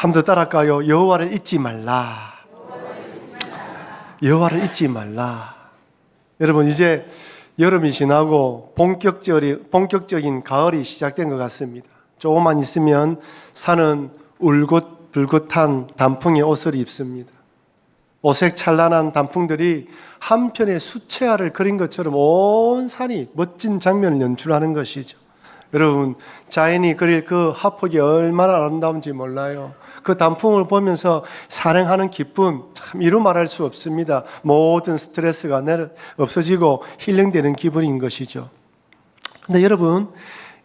한 번 더 따라할까요? 여호와를 잊지 말라. 여호와를 잊지 말라. 여러분, 이제 여름이 지나고 본격적인 가을이 시작된 것 같습니다. 조금만 있으면 산은 울긋불긋한 단풍의 옷을 입습니다. 오색 찬란한 단풍들이 한편의 수채화를 그린 것처럼 온 산이 멋진 장면을 연출하는 것이죠. 여러분, 자연이 그릴 그 화폭이 얼마나 아름다운지 몰라요. 그 단풍을 보면서 산행하는 기쁨, 참 이루 말할 수 없습니다. 모든 스트레스가 없어지고 힐링되는 기분인 것이죠. 근데 여러분,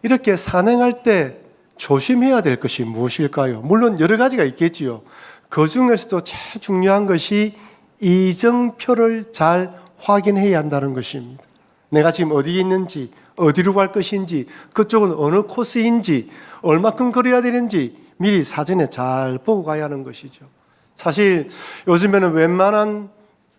이렇게 산행할 때 조심해야 될 것이 무엇일까요? 물론 여러 가지가 있겠지요. 그 중에서도 제일 중요한 것이 이정표를 잘 확인해야 한다는 것입니다. 내가 지금 어디에 있는지, 어디로 갈 것인지, 그쪽은 어느 코스인지, 얼마큼 걸어야 되는지 미리 사전에 잘 보고 가야 하는 것이죠. 사실 요즘에는 웬만한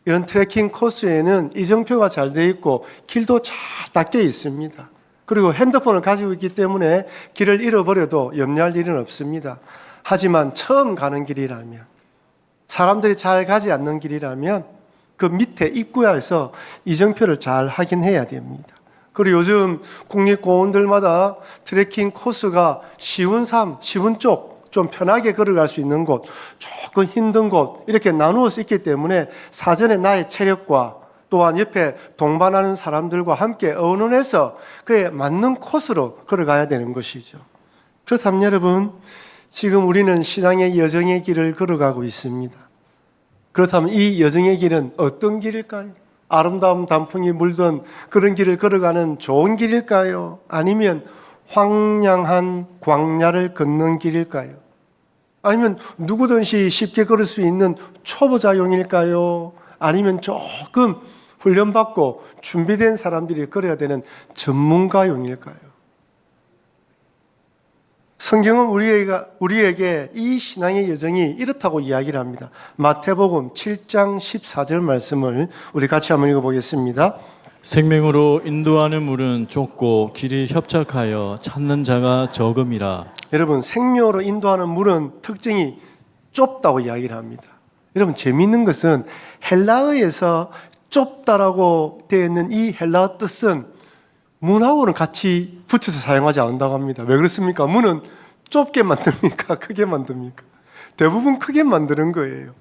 이런 트레킹 코스에는 이정표가 잘 되어 있고 길도 잘 닦여 있습니다. 그리고 핸드폰을 가지고 있기 때문에 길을 잃어버려도 염려할 일은 없습니다. 하지만 처음 가는 길이라면, 사람들이 잘 가지 않는 길이라면 그 밑에 입구에서 이정표를 잘 확인해야 됩니다. 그리고 요즘 국립공원들마다 트레킹 코스가 쉬운 쪽, 좀 편하게 걸어갈 수 있는 곳, 조금 힘든 곳 이렇게 나누어서 있기 때문에 사전에 나의 체력과 또한 옆에 동반하는 사람들과 함께 의논해서 그에 맞는 코스로 걸어가야 되는 것이죠. 그렇다면 여러분, 지금 우리는 신앙의 여정의 길을 걸어가고 있습니다. 그렇다면 이 여정의 길은 어떤 길일까요? 아름다운 단풍이 물든 그런 길을 걸어가는 좋은 길일까요? 아니면 황량한 광야를 걷는 길일까요? 아니면 누구든지 쉽게 걸을 수 있는 초보자용일까요? 아니면 조금 훈련받고 준비된 사람들이 걸어야 되는 전문가용일까요? 성경은 우리에게 이 신앙의 여정이 이렇다고 이야기를 합니다. 마태복음 7장 14절 말씀을 우리 같이 한번 읽어보겠습니다. 생명으로 인도하는 물은 좁고 길이 협착하여 찾는 자가 적음이라. 여러분, 생명으로 인도하는 물은 특징이 좁다고 이야기를 합니다. 여러분, 재미있는 것은 헬라어에서 좁다라고 되어 있는 이 헬라어 뜻은 문하고는 같이 붙여서 사용하지 않는다고 합니다. 왜 그렇습니까? 문은 좁게 만듭니까? 크게 만듭니까? 대부분 크게 만드는 거예요.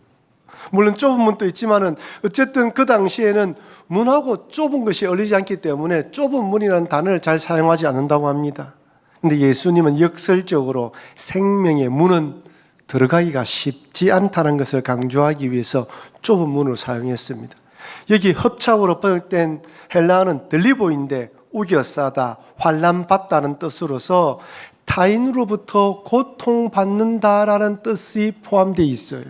물론 좁은 문도 있지만은 어쨌든 그 당시에는 문하고 좁은 것이 어울리지 않기 때문에 좁은 문이라는 단어를 잘 사용하지 않는다고 합니다. 근데 예수님은 역설적으로 생명의 문은 들어가기가 쉽지 않다는 것을 강조하기 위해서 좁은 문을 사용했습니다. 여기 협착으로 번역된 헬라어는 들리보인데 우겨싸다, 환난받다는 뜻으로서 타인으로부터 고통받는다라는 뜻이 포함되어 있어요.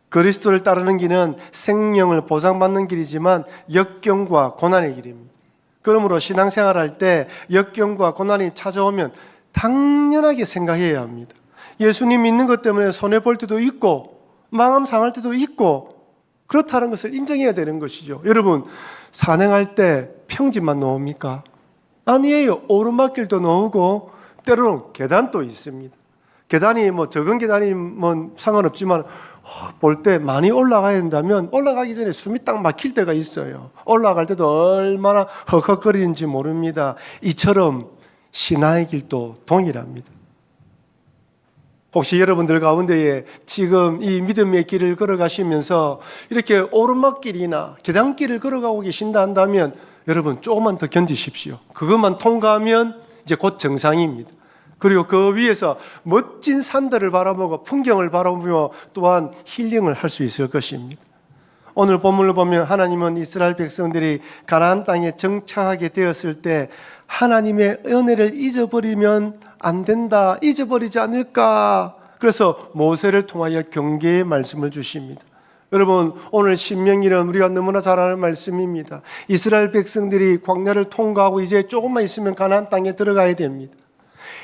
그리스도를 따르는 길은 생명을 보장받는 길이지만 역경과 고난의 길입니다. 그러므로 신앙생활할 때 역경과 고난이 찾아오면 당연하게 생각해야 합니다. 예수님 믿는 것 때문에 손해볼 때도 있고 마음 상할 때도 있고 그렇다는 것을 인정해야 되는 것이죠. 여러분, 산행할 때 평지만 놓습니까? 아니에요. 오르막길도 놓고 때로는 계단도 있습니다. 계단이 적은 계단이 상관없지만 볼 때 많이 올라가야 된다면 올라가기 전에 숨이 딱 막힐 때가 있어요. 올라갈 때도 얼마나 헉헉거리는지 모릅니다. 이처럼 신앙의 길도 동일합니다. 혹시 여러분들 가운데에 지금 이 믿음의 길을 걸어가시면서 이렇게 오르막길이나 계단길을 걸어가고 계신다 한다면 여러분 조금만 더 견디십시오. 그것만 통과하면 이제 곧 정상입니다. 그리고 그 위에서 멋진 산들을 바라보고 풍경을 바라보며 또한 힐링을 할 수 있을 것입니다. 오늘 본문을 보면 하나님은 이스라엘 백성들이 가나안 땅에 정착하게 되었을 때 하나님의 은혜를 잊어버리면 안 된다, 잊어버리지 않을까. 그래서 모세를 통하여 경계의 말씀을 주십니다. 여러분, 오늘 신명기는 우리가 너무나 잘 아는 말씀입니다. 이스라엘 백성들이 광야를 통과하고 이제 조금만 있으면 가나안 땅에 들어가야 됩니다.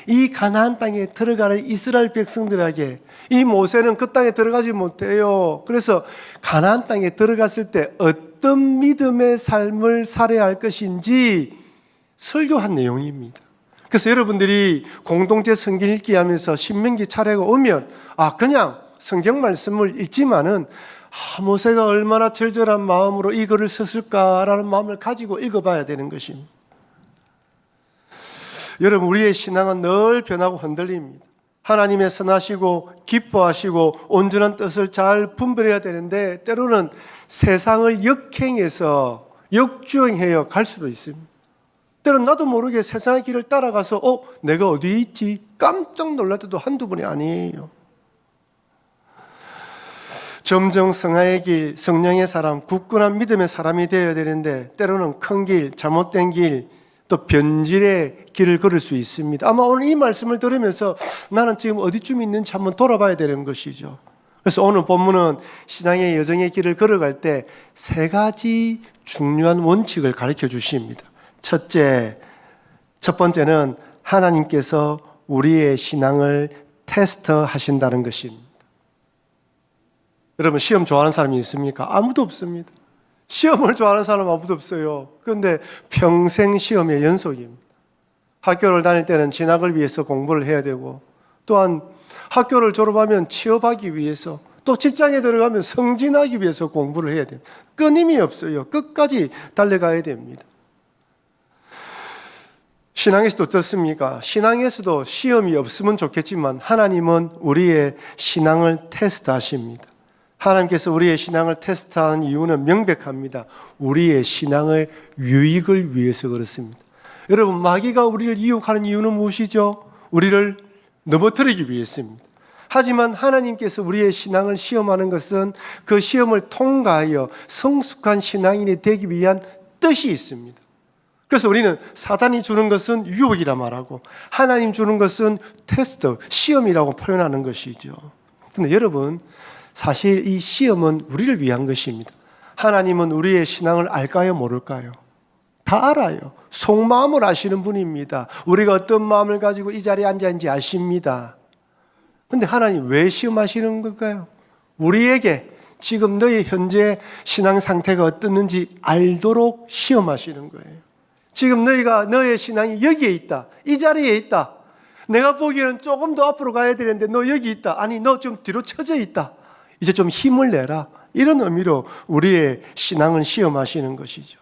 이 가나안 땅에 들어가는 이스라엘 백성들에게 이 모세는 그 땅에 들어가지 못해요. 그래서 가나안 땅에 들어갔을 때 어떤 믿음의 삶을 살아야 할 것인지 설교한 내용입니다. 그래서 여러분들이 공동체 성경 읽기 하면서 신명기 차례가 오면 그냥 성경 말씀을 읽지만은 모세가 얼마나 절절한 마음으로 이 글을 썼을까라는 마음을 가지고 읽어봐야 되는 것입니다. 여러분, 우리의 신앙은 늘 변하고 흔들립니다. 하나님의 선하시고 기뻐하시고 온전한 뜻을 잘 분별해야 되는데 때로는 세상을 역행해서 역주행해서 갈 수도 있습니다. 때로는 나도 모르게 세상의 길을 따라가서 내가 어디에 있지? 깜짝 놀랄 때도 한두 번이 아니에요. 점점 성화의 길, 성령의 사람, 굳건한 믿음의 사람이 되어야 되는데 때로는 큰 길, 잘못된 길, 또 변질의 길을 걸을 수 있습니다. 아마 오늘 이 말씀을 들으면서 나는 지금 어디쯤 있는지 한번 돌아봐야 되는 것이죠. 그래서 오늘 본문은 신앙의 여정의 길을 걸어갈 때 세 가지 중요한 원칙을 가르쳐 주십니다. 첫 번째는 하나님께서 우리의 신앙을 테스트하신다는 것입니다. 여러분, 시험 좋아하는 사람이 있습니까? 아무도 없습니다. 시험을 좋아하는 사람 아무도 없어요. 그런데 평생 시험의 연속입니다. 학교를 다닐 때는 진학을 위해서 공부를 해야 되고, 또한 학교를 졸업하면 취업하기 위해서, 또 직장에 들어가면 승진하기 위해서 공부를 해야 됩니다. 끊임이 없어요. 끝까지 달려가야 됩니다. 신앙에서도 어떻습니까? 신앙에서도 시험이 없으면 좋겠지만 하나님은 우리의 신앙을 테스트하십니다. 하나님께서 우리의 신앙을 테스트하는 이유는 명백합니다. 우리의 신앙의 유익을 위해서 그렇습니다. 여러분, 마귀가 우리를 유혹하는 이유는 무엇이죠? 우리를 넘어뜨리기 위해서입니다. 하지만 하나님께서 우리의 신앙을 시험하는 것은 그 시험을 통과하여 성숙한 신앙인이 되기 위한 뜻이 있습니다. 그래서 우리는 사단이 주는 것은 유혹이라 말하고 하나님 주는 것은 테스트, 시험이라고 표현하는 것이죠. 그런데 여러분, 사실 이 시험은 우리를 위한 것입니다. 하나님은 우리의 신앙을 알까요, 모를까요? 다 알아요. 속마음을 아시는 분입니다. 우리가 어떤 마음을 가지고 이 자리에 앉아 있는지 아십니다. 그런데 하나님 왜 시험하시는 걸까요? 우리에게 지금 너의 현재 신앙 상태가 어떻는지 알도록 시험하시는 거예요. 지금 너의 신앙이 여기에 있다. 이 자리에 있다. 내가 보기에는 조금 더 앞으로 가야 되는데 너 여기 있다. 아니, 너 좀 뒤로 쳐져 있다. 이제 좀 힘을 내라. 이런 의미로 우리의 신앙을 시험하시는 것이죠.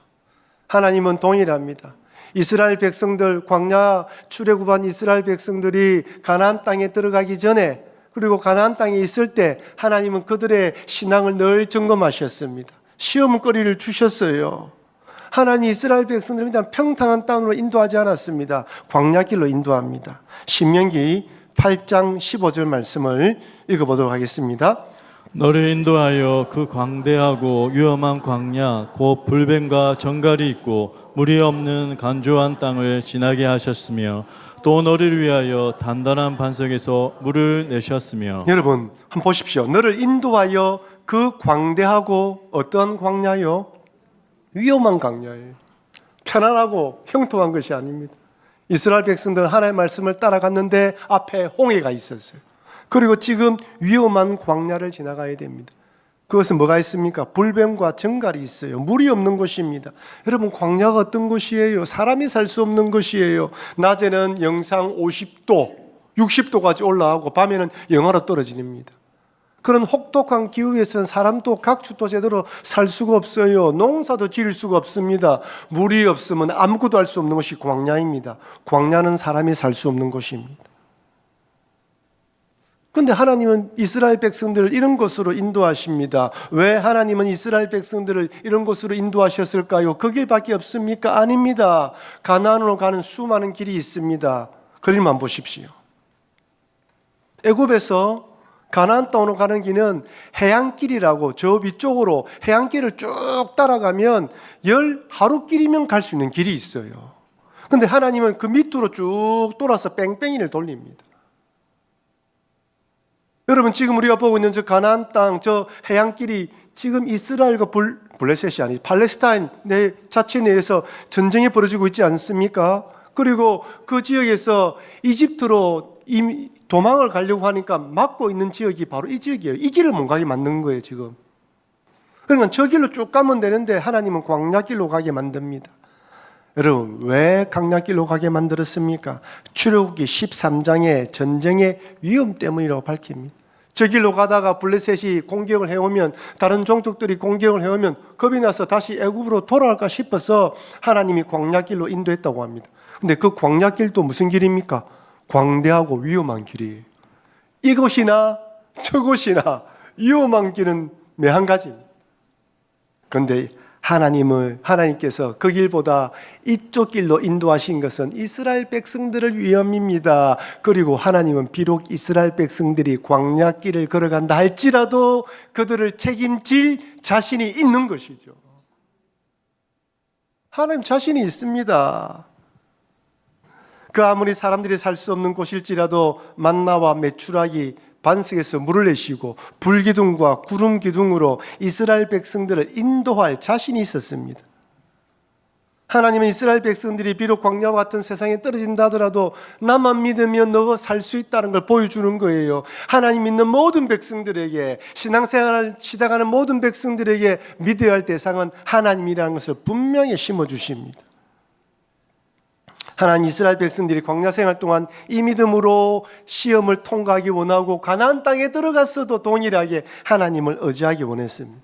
하나님은 동일합니다. 이스라엘 백성들, 광야 출애굽한 이스라엘 백성들이 가나안 땅에 들어가기 전에, 그리고 가나안 땅에 있을 때 하나님은 그들의 신앙을 늘 점검하셨습니다. 시험거리를 주셨어요. 하나님 이스라엘 백성들을 그냥 평탄한 땅으로 인도하지 않았습니다. 광야길로 인도합니다. 신명기 8장 15절 말씀을 읽어보도록 하겠습니다. 너를 인도하여 그 광대하고 위험한 광야 곧 불뱀과 정갈이 있고 물이 없는 간조한 땅을 지나게 하셨으며 또 너를 위하여 단단한 반석에서 물을 내셨으며. 여러분 한번 보십시오. 너를 인도하여 그 광대하고 어떤 광야요? 위험한 광야예요. 편안하고 형통한 것이 아닙니다. 이스라엘 백성들은 하나님의 말씀을 따라갔는데 앞에 홍해가 있었어요. 그리고 지금 위험한 광야를 지나가야 됩니다. 그것은 뭐가 있습니까? 불뱀과 정갈이 있어요. 물이 없는 곳입니다. 여러분, 광야가 어떤 곳이에요? 사람이 살 수 없는 곳이에요. 낮에는 영상 50도, 60도까지 올라가고 밤에는 영하로 떨어집니다. 그런 혹독한 기후에서는 사람도 각축도 제대로 살 수가 없어요. 농사도 지을 수가 없습니다. 물이 없으면 아무것도 할 수 없는 것이 광야입니다. 광야는 사람이 살 수 없는 곳입니다. 그런데 하나님은 이스라엘 백성들을 이런 곳으로 인도하십니다. 왜 하나님은 이스라엘 백성들을 이런 곳으로 인도하셨을까요? 그 길밖에 없습니까? 아닙니다. 가나안으로 가는 수많은 길이 있습니다. 그림만 보십시오. 애굽에서 가나안 땅으로 가는 길은 해안길이라고 저 위쪽으로 해안길을 쭉 따라가면 하루길이면 갈 수 있는 길이 있어요. 그런데 하나님은 그 밑으로 쭉 돌아서 뺑뺑이를 돌립니다. 여러분, 지금 우리가 보고 있는 저 가나안 땅, 저 해안길이 지금 이스라엘과 블레셋이 아니 팔레스타인 내 자체 내에서 전쟁이 벌어지고 있지 않습니까? 그리고 그 지역에서 이집트로 도망을 가려고 하니까 막고 있는 지역이 바로 이 지역이에요. 이 길을 못 가게 만든 거예요, 지금. 그러니까 저 길로 쭉 가면 되는데 하나님은 광야길로 가게 만듭니다. 여러분, 왜 강약길로 가게 만들었습니까? 출애굽기 13장의 전쟁의 위험 때문이라고 밝힙니다. 저 길로 가다가 블레셋이 공격을 해오면, 다른 종족들이 공격을 해오면 겁이 나서 다시 애굽으로 돌아갈까 싶어서 하나님이 광야길로 인도했다고 합니다. 근데 그 광야길도 무슨 길입니까? 광대하고 위험한 길이에요. 이곳이나 저곳이나 위험한 길은 매한 가지입니다. 그런데 하나님께서 그 길보다 이쪽 길로 인도하신 것은 이스라엘 백성들을 위함입니다. 그리고 하나님은 비록 이스라엘 백성들이 광야길을 걸어간다 할지라도 그들을 책임질 자신이 있는 것이죠. 하나님 자신이 있습니다. 그 아무리 사람들이 살 수 없는 곳일지라도 만나와 메추라기 반석에서 물을 내쉬고 불기둥과 구름 기둥으로 이스라엘 백성들을 인도할 자신이 있었습니다. 하나님은 이스라엘 백성들이 비록 광야와 같은 세상에 떨어진다 하더라도 나만 믿으면 너 살 수 있다는 걸 보여주는 거예요. 하나님 믿는 모든 백성들에게, 신앙생활을 시작하는 모든 백성들에게 믿어야 할 대상은 하나님이라는 것을 분명히 심어주십니다. 하나님, 이스라엘 백성들이 광야 생활 동안 이 믿음으로 시험을 통과하기 원하고 가나안 땅에 들어갔어도 동일하게 하나님을 의지하기 원했습니다.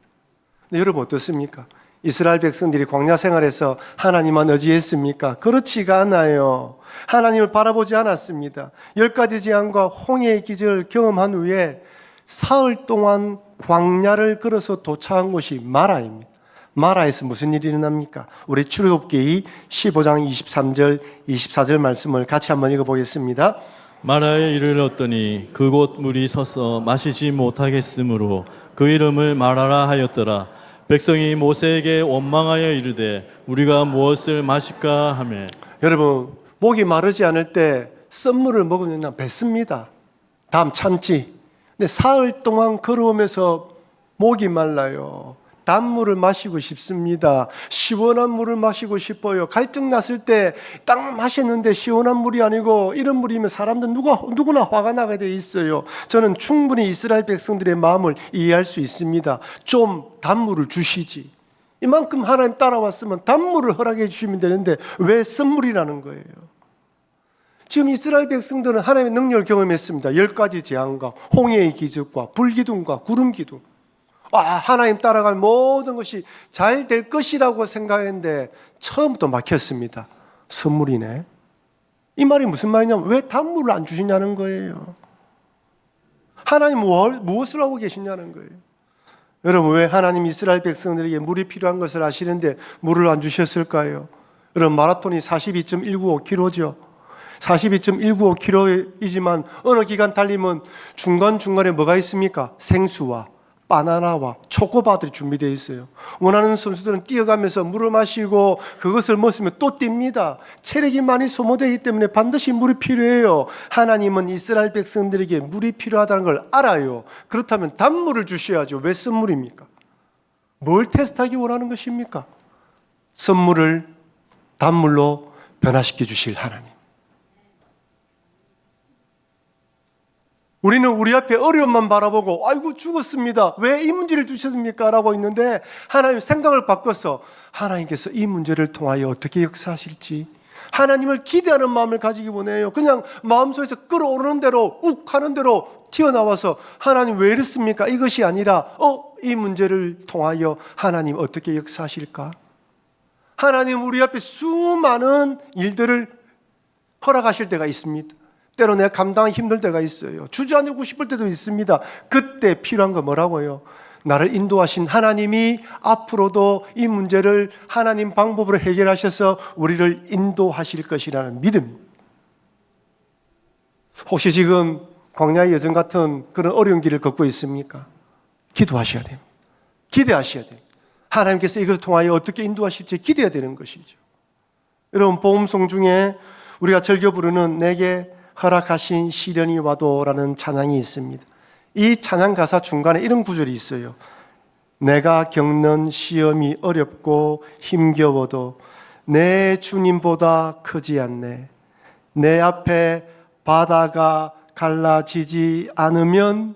근데 여러분 어떻습니까? 이스라엘 백성들이 광야 생활에서 하나님만 의지했습니까? 그렇지가 않아요. 하나님을 바라보지 않았습니다. 10가지 재앙과 홍해의 기적을 경험한 후에 사흘 동안 광야를 걸어서 도착한 곳이 마라입니다. 마라에서 무슨 일이 일어납니까? 우리 출애굽기 15장 23절 24절 말씀을 같이 한번 읽어보겠습니다. 마라에 이르렀더니 그곳 물이 서서 마시지 못하겠으므로 그 이름을 마라라 하였더라. 백성이 모세에게 원망하여 이르되 우리가 무엇을 마실까 하매. 여러분, 목이 마르지 않을 때 썬물을 먹으면 그냥 뱉습니다. 다음 참지. 근데 사흘 동안 걸어오면서 목이 말라요. 단물을 마시고 싶습니다. 시원한 물을 마시고 싶어요. 갈증 났을 때 딱 마셨는데 시원한 물이 아니고 이런 물이면 사람들 누구나 화가 나게 돼 있어요. 저는 충분히 이스라엘 백성들의 마음을 이해할 수 있습니다. 좀 단물을 주시지. 이만큼 하나님 따라왔으면 단물을 허락해 주시면 되는데 왜 쓴물이라는 거예요? 지금 이스라엘 백성들은 하나님의 능력을 경험했습니다. 10가지 재앙과 홍해의 기적과 불기둥과 구름 기둥. 하나님 따라갈 모든 것이 잘 될 것이라고 생각했는데 처음부터 막혔습니다. 선물이네. 이 말이 무슨 말이냐면 왜 단물을 안 주시냐는 거예요. 하나님 무엇을 하고 계시냐는 거예요. 여러분, 왜 하나님 이스라엘 백성들에게 물이 필요한 것을 아시는데 물을 안 주셨을까요? 여러분, 마라톤이 42.195km죠. 42.195km이지만 어느 기간 달리면 중간중간에 뭐가 있습니까? 생수와 바나나와 초코바들이 준비되어 있어요. 원하는 선수들은 뛰어가면서 물을 마시고 그것을 먹으면 또 뜁니다. 체력이 많이 소모되기 때문에 반드시 물이 필요해요. 하나님은 이스라엘 백성들에게 물이 필요하다는 걸 알아요. 그렇다면 단물을 주셔야죠. 왜 선물입니까? 뭘 테스트하기 원하는 것입니까? 선물을 단물로 변화시켜 주실 하나님. 우리는 우리 앞에 어려움만 바라보고 아이고 죽었습니다. 왜 이 문제를 주셨습니까? 라고 있는데 하나님 생각을 바꿔서 하나님께서 이 문제를 통하여 어떻게 역사하실지 하나님을 기대하는 마음을 가지기 원해요. 그냥 마음속에서 끌어오르는 대로 욱 하는 대로 튀어나와서 하나님 왜 이랬습니까? 이것이 아니라 이 문제를 통하여 하나님 어떻게 역사하실까? 하나님 우리 앞에 수많은 일들을 허락하실 때가 있습니다. 때로 내가 감당하기 힘들 때가 있어요. 주저앉고 싶을 때도 있습니다. 그때 필요한 거 뭐라고요? 나를 인도하신 하나님이 앞으로도 이 문제를 하나님 방법으로 해결하셔서 우리를 인도하실 것이라는 믿음. 혹시 지금 광야의 여정 같은 그런 어려운 길을 걷고 있습니까? 기도하셔야 됩니다. 기대하셔야 됩니다. 하나님께서 이것을 통하여 어떻게 인도하실지 기대해야 되는 것이죠. 여러분, 복음송 중에 우리가 즐겨 부르는 내게 허락하신 시련이 와도라는 찬양이 있습니다. 이 찬양 가사 중간에 이런 구절이 있어요. 내가 겪는 시험이 어렵고 힘겨워도 내 주님보다 크지 않네. 내 앞에 바다가 갈라지지 않으면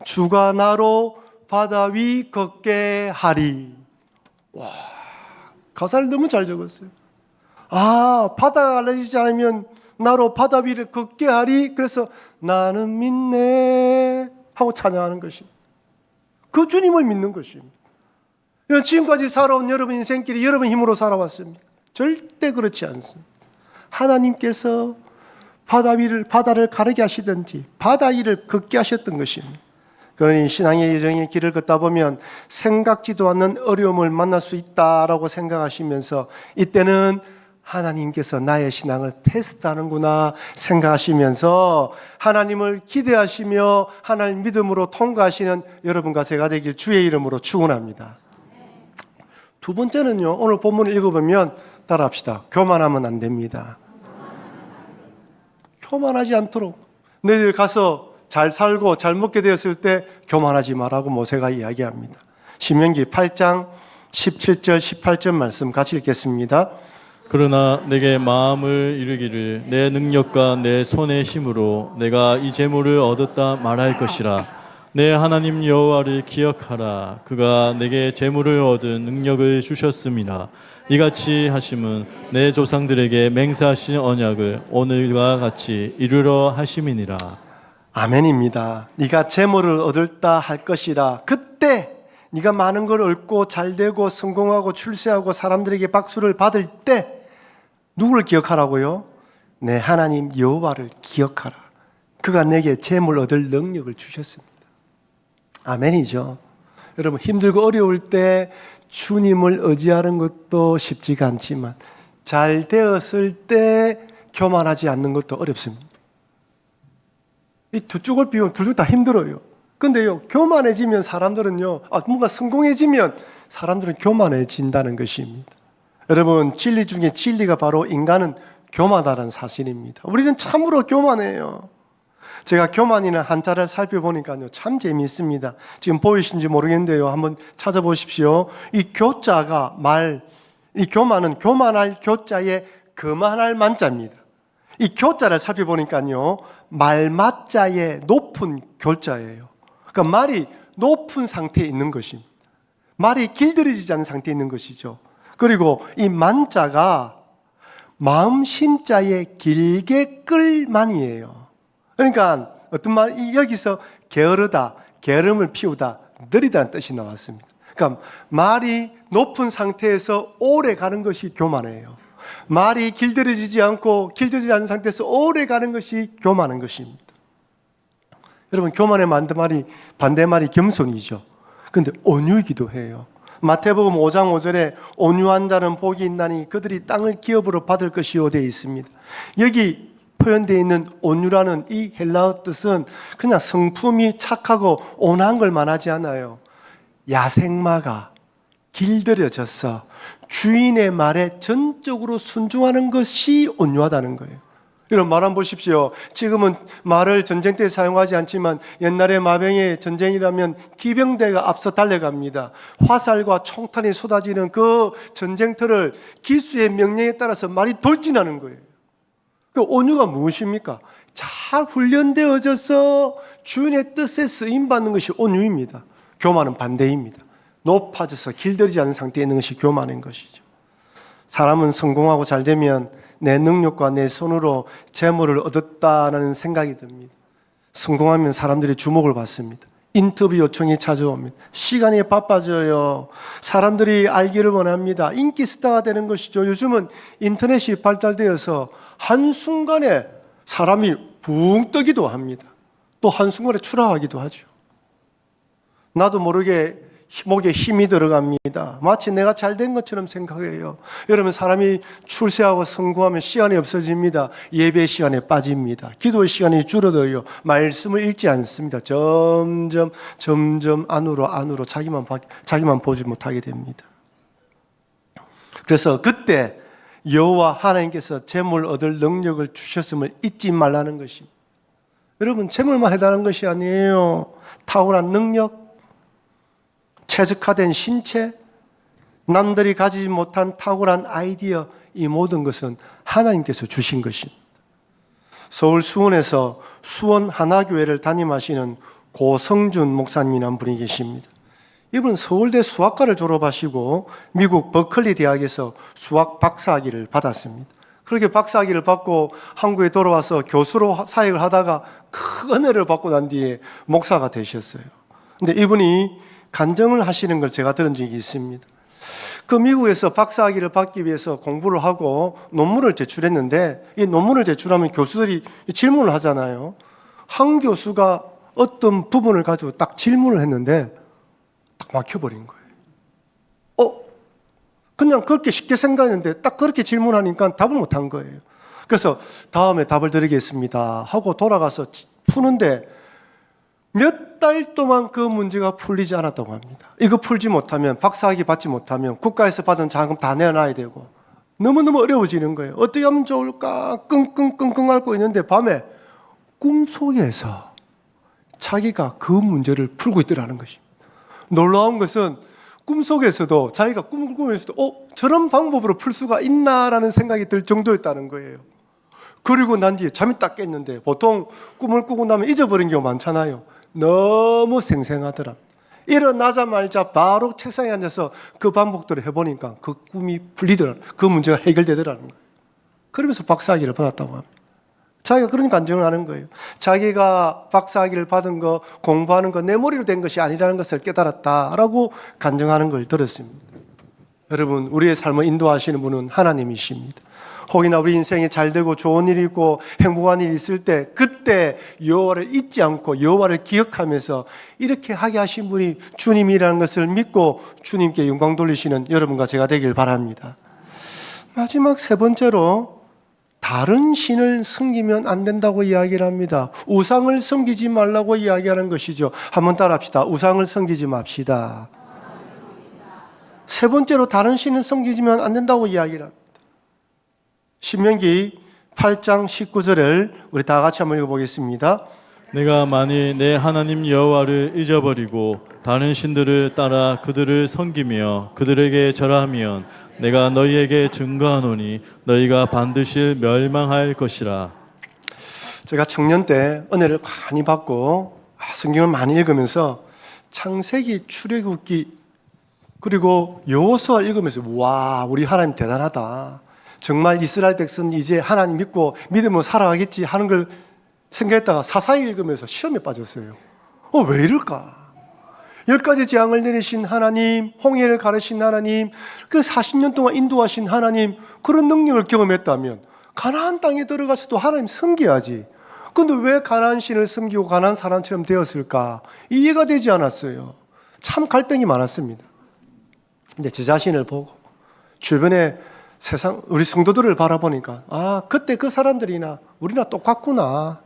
주가 나로 바다 위 걷게 하리. 와, 가사를 너무 잘 적었어요. 바다가 갈라지지 않으면 나로 바다 위를 걷게 하리. 그래서 나는 믿네 하고 찬양하는 것입니다. 그 주님을 믿는 것입니다. 지금까지 살아온 여러분 인생길이 여러분 힘으로 살아왔습니까? 절대 그렇지 않습니다. 하나님께서 바다를 가르게 하시든지 바다 위를 걷게 하셨던 것입니다. 그러니 신앙의 여정의 길을 걷다 보면 생각지도 않는 어려움을 만날 수 있다라고 생각하시면서 이때는 하나님께서 나의 신앙을 테스트하는구나 생각하시면서 하나님을 기대하시며 하나님 믿음으로 통과하시는 여러분과 제가 되길 주의 이름으로 축원합니다. 두 번째는요, 오늘 본문을 읽어보면 따라합시다. 교만하면 안 됩니다. 교만하지 않도록 너희들 가서 잘 살고 잘 먹게 되었을 때 교만하지 말라고 모세가 이야기합니다. 신명기 8장 17절 18절 말씀 같이 읽겠습니다. 그러나 내게 마음을 이르기를 내 능력과 내 손의 힘으로 내가 이 재물을 얻었다 말할 것이라. 내 하나님 여호와를 기억하라. 그가 내게 재물을 얻은 능력을 주셨습니다. 이같이 하심은 내 조상들에게 맹세하신 언약을 오늘과 같이 이루려 하심이니라. 아멘입니다. 네가 재물을 얻을다 할 것이라. 그때 네가 많은 걸 얻고 잘되고 성공하고 출세하고 사람들에게 박수를 받을 때 누구를 기억하라고요? 내 하나님 여호와를 기억하라. 그가 내게 재물 얻을 능력을 주셨습니다. 아멘이죠. 여러분 힘들고 어려울 때 주님을 의지하는 것도 쉽지가 않지만 잘 되었을 때 교만하지 않는 것도 어렵습니다. 이 두 쪽을 비우면 둘 다 힘들어요. 근데요, 교만해지면 사람들은요, 뭔가 성공해지면 사람들은 교만해진다는 것입니다. 여러분, 진리 중에 진리가 바로 인간은 교만하다는 사실입니다. 우리는 참으로 교만해요. 제가 교만이라는 한자를 살펴보니까요, 참 재미있습니다. 지금 보이신지 모르겠는데요, 한번 찾아보십시오. 이 교자가 이 교만은 교만할 교자에 거만할 만자입니다. 이 교자를 살펴보니까요, 말맞자의 높은 교자예요. 그러니까 말이 높은 상태에 있는 것입니다. 말이 길들여지지 않은 상태에 있는 것이죠. 그리고 이 만자가 마음심자의 길게 끌 만이에요. 그러니까 어떤 말, 여기서 게으르다, 게으름을 피우다, 느리다는 뜻이 나왔습니다. 그러니까 말이 높은 상태에서 오래 가는 것이 교만이에요. 말이 길들여지지 않고 길들여지지 않은 상태에서 오래 가는 것이 교만한 것입니다. 여러분, 교만의 반대말이 겸손이죠. 그런데 온유이기도 해요. 마태복음 5장 5절에 온유한 자는 복이 있나니 그들이 땅을 기업으로 받을 것이요 되어 있습니다. 여기 표현되어 있는 온유라는 이 헬라어 뜻은 그냥 성품이 착하고 온화한 걸 말하지 않아요. 야생마가 길들여져서 주인의 말에 전적으로 순종하는 것이 온유하다는 거예요. 여러분, 말 한번 보십시오. 지금은 말을 전쟁 때 사용하지 않지만 옛날에 마병의 전쟁이라면 기병대가 앞서 달려갑니다. 화살과 총탄이 쏟아지는 그 전쟁터를 기수의 명령에 따라서 말이 돌진하는 거예요. 그 온유가 무엇입니까? 잘 훈련되어져서 주인의 뜻에 쓰임받는 것이 온유입니다. 교만은 반대입니다. 높아져서 길들이지 않은 상태에 있는 것이 교만인 것이죠. 사람은 성공하고 잘 되면 내 능력과 내 손으로 재물을 얻었다는 생각이 듭니다. 성공하면 사람들이 주목을 받습니다. 인터뷰 요청이 찾아옵니다. 시간이 바빠져요. 사람들이 알기를 원합니다. 인기 스타가 되는 것이죠. 요즘은 인터넷이 발달되어서 한순간에 사람이 붕 뜨기도 합니다. 또 한순간에 추락하기도 하죠. 나도 모르게 목에 힘이 들어갑니다. 마치 내가 잘된 것처럼 생각해요. 여러분, 사람이 출세하고 성공하면 시간이 없어집니다. 예배 시간에 빠집니다. 기도의 시간이 줄어들어요. 말씀을 읽지 않습니다. 점점 안으로 자기만 보지 못하게 됩니다. 그래서 그때 여호와 하나님께서 재물 얻을 능력을 주셨음을 잊지 말라는 것입니다. 여러분, 재물만 해당하는 것이 아니에요. 탁월한 능력, 최적화된 신체, 남들이 가지지 못한 탁월한 아이디어, 이 모든 것은 하나님께서 주신 것입니다. 서울 수원에서 수원 하나교회를 담임하시는 고성준 목사님이라는 분이 계십니다. 이분은 서울대 수학과를 졸업하시고 미국 버클리 대학에서 수학 박사학위를 받았습니다. 그렇게 박사학위를 받고 한국에 돌아와서 교수로 사역을 하다가 큰 은혜를 받고 난 뒤에 목사가 되셨어요. 근데 이분이 간증을 하시는 걸 제가 들은 적이 있습니다. 그 미국에서 박사학위를 받기 위해서 공부를 하고 논문을 제출했는데, 이 논문을 제출하면 교수들이 질문을 하잖아요. 한 교수가 어떤 부분을 가지고 딱 질문을 했는데 딱 막혀버린 거예요. 그냥 그렇게 쉽게 생각했는데 딱 그렇게 질문하니까 답을 못한 거예요. 그래서 다음에 답을 드리겠습니다 하고 돌아가서 푸는데 몇 달 동안 그 문제가 풀리지 않았다고 합니다. 이거 풀지 못하면, 박사학위 받지 못하면 국가에서 받은 자금 다 내놔야 되고 너무너무 어려워지는 거예요. 어떻게 하면 좋을까 끙끙끙끙 앓고 있는데 밤에 꿈속에서 자기가 그 문제를 풀고 있더라는 것입니다. 놀라운 것은 꿈속에서도, 자기가 꿈을 꾸면서도 저런 방법으로 풀 수가 있나라는 생각이 들 정도였다는 거예요. 그리고 난 뒤에 잠이 딱 깼는데, 보통 꿈을 꾸고 나면 잊어버린 경우 많잖아요. 너무 생생하더라. 일어나자마자 바로 책상에 앉아서 그 반복대로 해보니까 그 꿈이 풀리더라. 그 문제가 해결되더라는 거예요. 그러면서 박사학위를 받았다고 합니다. 자기가 그런 간증을 하는 거예요. 자기가 박사학위를 받은 거, 공부하는 거 내 머리로 된 것이 아니라는 것을 깨달았다라고 간증하는 걸 들었습니다. 여러분, 우리의 삶을 인도하시는 분은 하나님이십니다. 혹이나 우리 인생에 잘 되고 좋은 일이 있고 행복한 일이 있을 때, 그때 여호와를 잊지 않고 여호와를 기억하면서 이렇게 하게 하신 분이 주님이라는 것을 믿고 주님께 영광 돌리시는 여러분과 제가 되길 바랍니다. 마지막 세 번째로, 다른 신을 섬기면 안 된다고 이야기를 합니다. 우상을 섬기지 말라고 이야기하는 것이죠. 한번 따라합시다. 우상을 섬기지 맙시다. 세 번째로, 다른 신을 섬기면 안 된다고 이야기를 합니다. 신명기 8장 19절을 우리 다 같이 한번 읽어보겠습니다. 내가 만일 내 하나님 여호와를 잊어버리고 다른 신들을 따라 그들을 섬기며 그들에게 절하면 내가 너희에게 증거하노니 너희가 반드시 멸망할 것이라. 제가 청년 때 은혜를 많이 받고 성경을 많이 읽으면서 창세기, 출애굽기, 그리고 여호수아 읽으면서 와, 우리 하나님 대단하다. 정말 이스라엘 백성 이제 하나님 믿고 믿음으로 살아가겠지 하는 걸 생각했다가 사사기 읽으면서 시험에 빠졌어요. 왜 이럴까? 10가지 재앙을 내리신 하나님, 홍해를 가르신 하나님, 그 40년 동안 인도하신 하나님, 그런 능력을 경험했다면 가나안 땅에 들어가서도 하나님 섬겨야지. 그런데 왜 가나안 신을 섬기고 가나안 사람처럼 되었을까? 이해가 되지 않았어요. 참 갈등이 많았습니다. 근데 제 자신을 보고 주변에 세상 우리 성도들을 바라보니까 그때 그 사람들이나 우리나 똑같구나,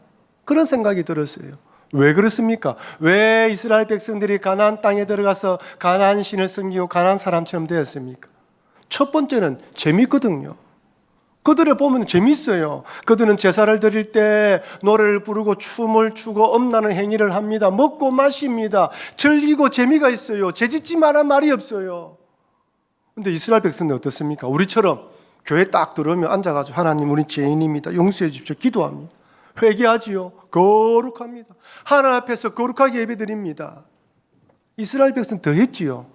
그런 생각이 들었어요. 왜 그렇습니까? 왜 이스라엘 백성들이 가나안 땅에 들어가서 가나안 신을 섬기고 가나안 사람처럼 되었습니까? 첫 번째는 재밌거든요. 그들을 보면 재밌어요. 그들은 제사를 드릴 때 노래를 부르고 춤을 추고 엄나는 행위를 합니다. 먹고 마십니다. 즐기고 재미가 있어요. 죄짓지 마라 말이 없어요. 근데 이스라엘 백성은 어떻습니까? 우리처럼 교회 딱 들어오면 앉아가지고 하나님, 우리 죄인입니다, 용서해 주십시오, 기도합니다. 회개하지요. 거룩합니다. 하나님 앞에서 거룩하게 예배드립니다. 이스라엘 백성은 더 했지요.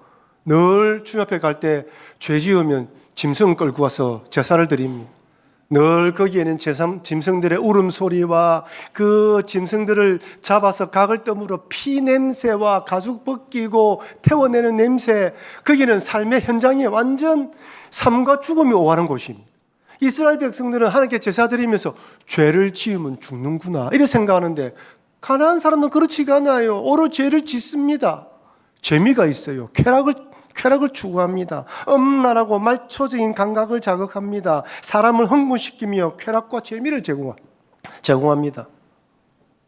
늘 주님 앞에 갈 때 죄 지으면 짐승 끌고 와서 제사를 드립니다. 늘 거기에는 짐승들의 울음소리와 그 짐승들을 잡아서 각을 떠물어 피 냄새와 가죽 벗기고 태워내는 냄새, 거기는 삶의 현장이 완전 삶과 죽음이 오가는 곳입니다. 이스라엘 백성들은 하나님께 제사 드리면서 죄를 지으면 죽는구나 이렇게 생각하는데, 가나안 사람은 그렇지가 않아요. 오로 죄를 짓습니다. 재미가 있어요. 쾌락을 추구합니다. 음란하고 말초적인 감각을 자극합니다. 사람을 흥분시키며 쾌락과 재미를 제공합니다.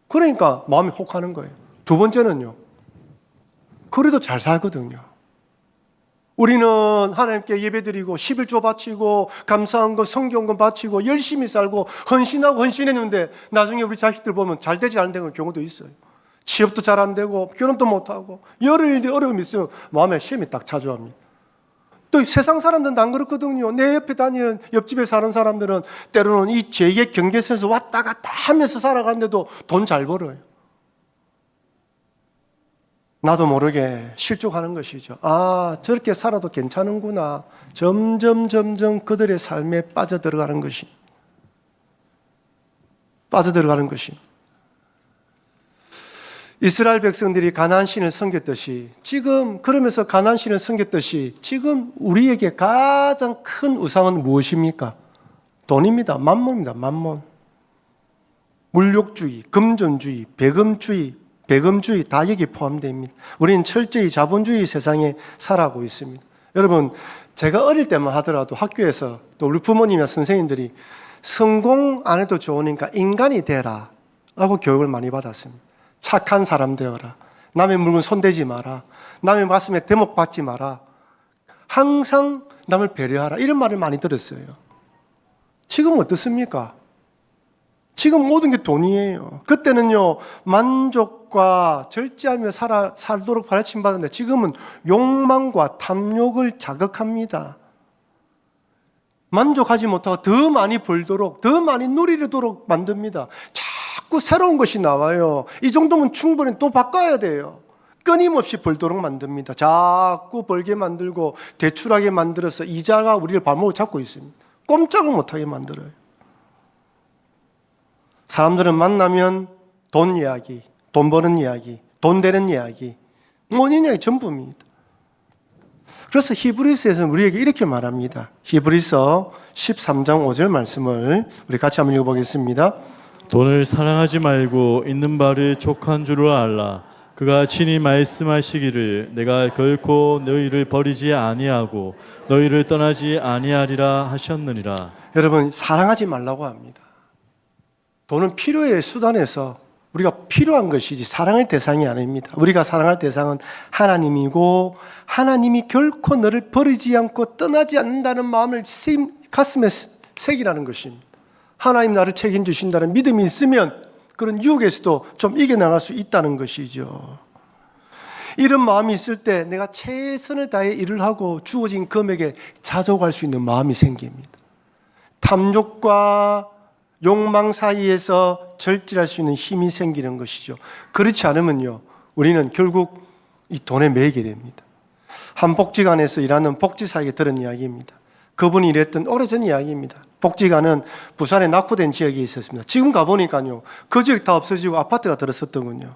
그러니까 마음이 혹하는 거예요. 두 번째는요, 그래도 잘 살거든요. 우리는 하나님께 예배드리고 11조 바치고 감사한 것, 성경건 바치고 열심히 살고 헌신하고 헌신했는데 나중에 우리 자식들 보면 잘 되지 않는 경우도 있어요. 취업도 잘 안 되고 결혼도 못하고 여러 일이 어려움이 있으면 마음에 시험이 딱 찾아옵니다. 또 세상 사람들은 안 그렇거든요. 내 옆에 다니는 옆집에 사는 사람들은 때로는 이 죄의 경계선에서 왔다 갔다 하면서 살아가는데도 돈 잘 벌어요. 나도 모르게 실족하는 것이죠. 아, 저렇게 살아도 괜찮은구나. 점점 그들의 삶에 빠져들어가는 것이. 이스라엘 백성들이 가나안 신을 섬겼듯이 그러면서 가나안 신을 섬겼듯이 지금 우리에게 가장 큰 우상은 무엇입니까? 돈입니다. 만몬입니다. 만몬. 물욕주의, 금전주의, 배금주의 다 여기 포함됩니다. 우리는 철저히 자본주의 세상에 살아가고 있습니다. 여러분, 제가 어릴 때만 하더라도 학교에서 또 우리 부모님이나 선생님들이 성공 안 해도 좋으니까 인간이 되라 라고 교육을 많이 받았습니다. 착한 사람 되어라. 남의 물건 손대지 마라. 남의 가슴에 대목 받지 마라. 항상 남을 배려하라. 이런 말을 많이 들었어요. 지금 어떻습니까? 지금 모든 게 돈이에요. 그때는요, 만족과 절제하며 살도록 가르침받았는데 지금은 욕망과 탐욕을 자극합니다. 만족하지 못하고 더 많이 벌도록, 더 많이 누리도록 만듭니다. 자꾸 새로운 것이 나와요. 이 정도면 충분히 또 바꿔야 돼요. 끊임없이 벌도록 만듭니다. 자꾸 벌게 만들고 대출하게 만들어서 이자가 우리를 발목을 잡고 있습니다. 꼼짝을 못하게 만들어요. 사람들은 만나면 돈 이야기, 돈 버는 이야기, 돈 되는 이야기, 모든 이야기 전부입니다. 그래서 히브리서에서는 우리에게 이렇게 말합니다. 히브리서 13장 5절 말씀을 우리 같이 한번 읽어보겠습니다. 돈을 사랑하지 말고 있는 바를 족한 줄을 알라. 그가 친히 말씀하시기를 내가 결코 너희를 버리지 아니하고 너희를 떠나지 아니하리라 하셨느니라. 여러분, 사랑하지 말라고 합니다. 돈은 필요의 수단에서 우리가 필요한 것이지 사랑의 대상이 아닙니다. 우리가 사랑할 대상은 하나님이고 하나님이 결코 너를 버리지 않고 떠나지 않는다는 마음을 가슴에 새기라는 것입니다. 하나님 나를 책임주신다는 믿음이 있으면 그런 유혹에서도 좀 이겨나갈 수 있다는 것이죠. 이런 마음이 있을 때 내가 최선을 다해 일을 하고 주어진 금액에 자족할 수 있는 마음이 생깁니다. 탐욕과 욕망 사이에서 절제할 수 있는 힘이 생기는 것이죠. 그렇지 않으면요, 우리는 결국 이 돈에 매이게 됩니다. 한 복지관에서 일하는 복지사에게 들은 이야기입니다. 그분이 일했던 오래전 이야기입니다. 복지관은 부산에 낙후된 지역이 있었습니다. 지금 가보니까요, 그 지역 다 없어지고 아파트가 들었었더군요.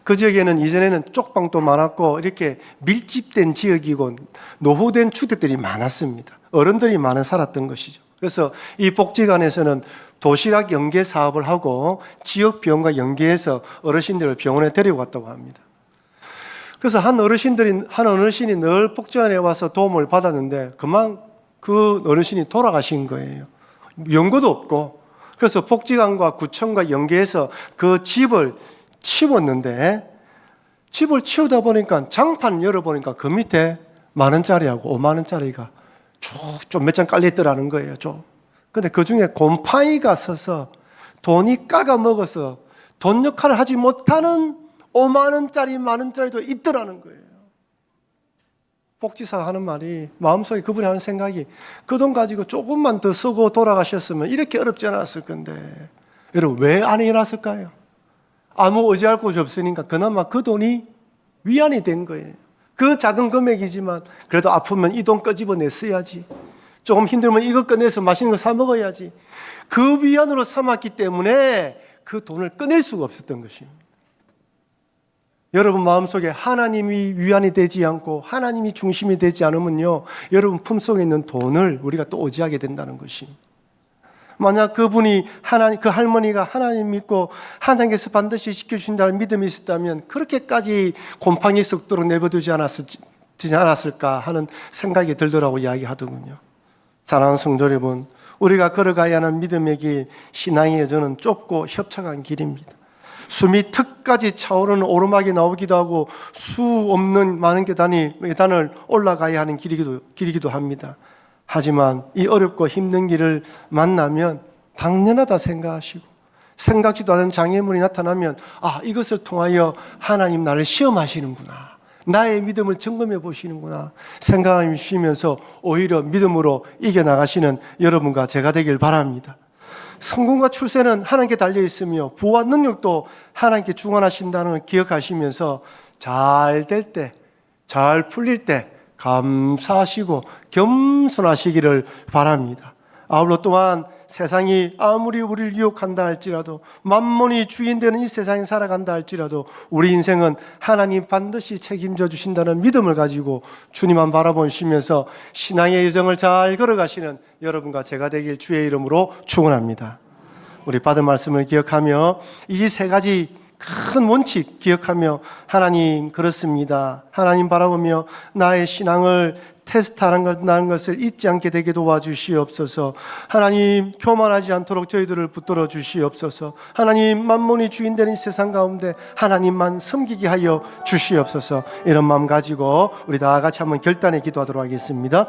그 지역에는 이전에는 쪽방도 많았고 이렇게 밀집된 지역이고 노후된 주택들이 많았습니다. 어른들이 많이 살았던 것이죠. 그래서 이 복지관에서는 도시락 연계 사업을 하고 지역 병원과 연계해서 어르신들을 병원에 데리고 갔다고 합니다. 그래서 한 어르신이 늘 복지관에 와서 도움을 받았는데 그만 그 어르신이 돌아가신 거예요. 연고도 없고. 그래서 복지관과 구청과 연계해서 그 집을 치웠는데 집을 치우다 보니까 장판 열어보니까 그 밑에 10,000원짜리하고 50,000원짜리가 쭉 몇 장 깔려있더라는 거예요. 좀. 근데 그 중에 곰팡이가 서서 돈이 깔아먹어서 돈 역할을 하지 못하는 50,000원짜리, 10,000원짜리도 있더라는 거예요. 복지사가 하는 말이, 마음속에 그분이 하는 생각이, 그 돈 가지고 조금만 더 쓰고 돌아가셨으면 이렇게 어렵지 않았을 건데, 여러분, 왜 안 일어났을까요? 아무 의지할 곳이 없으니까 그나마 그 돈이 위안이 된 거예요. 그 작은 금액이지만 그래도 아프면 이 돈 끄집어내 써야지. 조금 힘들면 이거 꺼내서 맛있는 거 사 먹어야지. 그 위안으로 삼았기 때문에 그 돈을 꺼낼 수가 없었던 것입니다. 여러분 마음속에 하나님이 위안이 되지 않고 하나님이 중심이 되지 않으면요, 여러분 품속에 있는 돈을 우리가 또 의지하게 된다는 것입니다. 만약 그분이 그 할머니가 하나님 믿고 하나님께서 반드시 지켜주신다는 믿음이 있었다면 그렇게까지 곰팡이 썩도록 내버려두지 않았을까 하는 생각이 들더라고 이야기하더군요. 사랑하는 성도 여러분, 우리가 걸어가야 하는 믿음의 길, 신앙의 여정은 좁고 협착한 길입니다. 숨이 턱까지 차오르는 오르막이 나오기도 하고 수 없는 많은 계단을 올라가야 하는 길이기도 합니다. 하지만 이 어렵고 힘든 길을 만나면 당연하다 생각하시고 생각지도 않은 장애물이 나타나면 이것을 통하여 하나님 나를 시험하시는구나, 나의 믿음을 점검해 보시는구나 생각하시면서 오히려 믿음으로 이겨나가시는 여러분과 제가 되길 바랍니다. 성공과 출세는 하나님께 달려 있으며 부와 능력도 하나님께 주관하신다는 걸 기억하시면서 잘 될 때, 잘 풀릴 때 감사하시고 겸손하시기를 바랍니다. 아울러 또한 세상이 아무리 우리를 유혹한다 할지라도, 만몬이 주인 되는 이 세상에 살아간다 할지라도 우리 인생은 하나님 반드시 책임져 주신다는 믿음을 가지고 주님만 바라보시면서 신앙의 여정을 잘 걸어가시는 여러분과 제가 되길 주의 이름으로 축원합니다. 우리 받은 말씀을 기억하며 이 세 가지 큰 원칙 기억하며, 하나님 그렇습니다, 하나님 바라보며 나의 신앙을 테스트하는 것을 잊지 않게 되게 도와주시옵소서. 하나님 교만하지 않도록 저희들을 붙들어 주시옵소서. 하나님 만몬이 주인 되는 이 세상 가운데 하나님만 섬기게 하여 주시옵소서. 이런 마음 가지고 우리 다 같이 한번 결단에 기도하도록 하겠습니다.